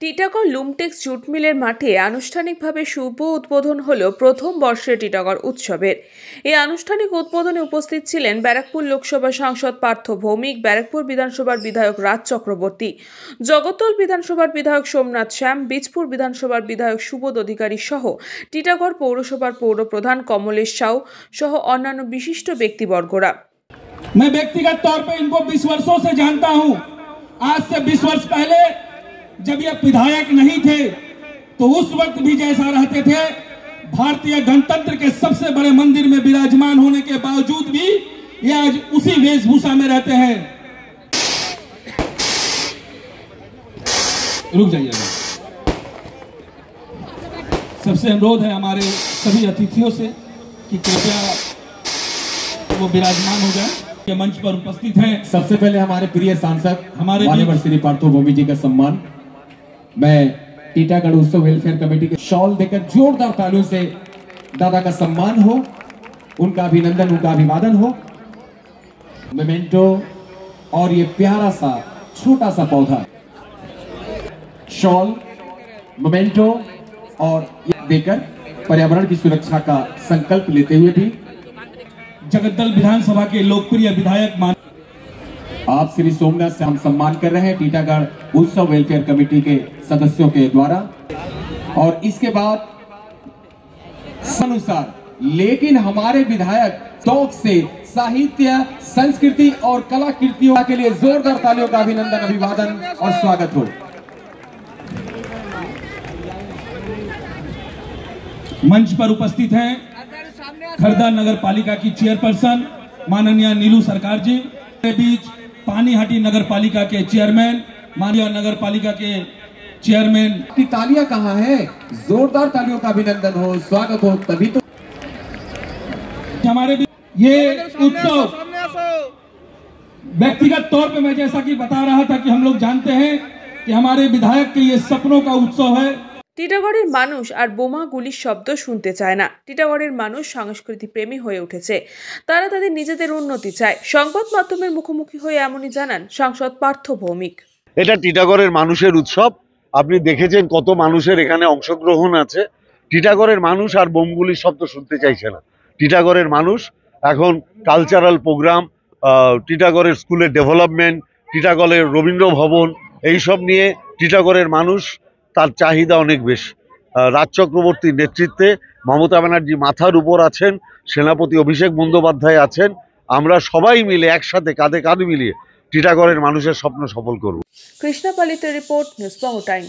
Titagarh Lumtex jute মিলের মাঠে আনুষ্ঠানিকভাবে শুভ উদ্বোধন হলো প্রথম বর্ষের টিটাগড় উৎসবের। এই আনুষ্ঠানিক উদ্বোধনে উপস্থিত ছিলেন ব্যারাকপুর লোকসভা সাংসদ পার্থ ভৌমিক, ব্যারাকপুর বিধানসভার বিধায়ক রাজ চক্রবর্তী, জগদ্দল বিধানসভার বিধায়ক সোমনাথ শ্যাম, বীজপুর বিধানসভার বিধায়ক সুবোধ অধিকারী সহ টিটাগড় পৌরসভার পৌরপ্রধান কমলেশ সাউ সহ অন্যান্য বিশিষ্ট ব্যক্তিবর্গরা। मैं व्यक्तिगत तौर पे इनको 20 वर्षों से जानता हूं। आज से 20 वर्ष पहले जब ये विधायक नहीं थे तो उस वक्त भी जैसा रहते थे, भारतीय गणतंत्र के सबसे बड़े मंदिर में विराजमान होने के बावजूद भी ये आज उसी वेशभूषा में रहते हैं। रुक जाइएगा। सबसे अनुरोध है हमारे सभी अतिथियों से कि कृपया वो विराजमान हो जाए, के मंच पर उपस्थित हैं। सबसे पहले हमारे प्रिय सांसद हमारे माननीय श्री पार्थ भौमिक जी का सम्मान मैं टीटागढ़ उत्सव वेलफेयर कमेटी के शॉल देकर जोरदार तालियों से दादा का सम्मान हो, उनका अभिनंदन, उनका अभिवादन हो। मोमेंटो और ये प्यारा सा छोटा सा पौधा, शॉल, मोमेंटो और ये देकर पर्यावरण की सुरक्षा का संकल्प लेते हुए भी जगद्दल विधानसभा के लोकप्रिय विधायक आप श्री सोमनाथ से हम सम्मान कर रहे हैं टीटागढ़ उत्सव वेलफेयर कमेटी के सदस्यों के द्वारा। और इसके बाद अनुसार लेकिन हमारे विधायक टॉक से साहित्य, संस्कृति और कलाकृतियों के लिए जोरदार तालियों का अभिनंदन, अभिवादन और स्वागत हो। मंच पर उपस्थित हैं खरदा नगर पालिका की चेयरपर्सन माननीय नीलू सरकार जी, के बीच पानीहाटी नगर पालिका के चेयरमैन माननीय नगर पालिका के चेयरमैन की तालियां कहाँ है? जोरदार तालियों का अभिनंदन हो, स्वागत हो, तभी तो हमारे ये उत्सव व्यक्तिगत तौर पे मैं जैसा कि बता रहा था कि हम लोग जानते हैं कि हमारे विधायक के ये सपनों का उत्सव है। টিটাগড়ের মানুষ আর বোমা গুলির শব্দ শুনতে চায় না। টিটাগড়ের মানুষ সংস্কৃতি প্রেমী হয়ে উঠেছে, তারা তাদের নিজেদের উন্নতি চায়। সংবাদ মাধ্যমের মুখোমুখি হয়ে এমনই জানান সাংসদ পার্থ ভৌমিক। এটা টিটাগড়ের মানুষের উৎসব, আপনি দেখেছেন কত মানুষের এখানে অংশগ্রহণ আছে। টিটাগড়ের মানুষ আর বোমগুলির শব্দ শুনতে চাইছে না। টিটাগড়ের মানুষ এখন কালচারাল প্রোগ্রাম, টিটাগড়ের স্কুলের ডেভেলপমেন্ট, টিটাগড়ের রবীন্দ্র ভবন, এইসব নিয়ে টিটাগড়ের মানুষ তার চাহিদা অনেক বেশি। রাজ চক্রবর্তীর নেতৃত্বে মমতা ব্যানার্জি মাথার উপর আছেন, সেনাপতি অভিষেক বন্দ্যোপাধ্যায় আছেন, আমরা সবাই মিলে একসাথে কাঁধে কাঁধ মিলিয়ে টিটাগড়ের মানুষের স্বপ্ন সফল করব। কৃষ্ণা পালিতের রিপোর্ট, নিউজ বাংলা টাইম।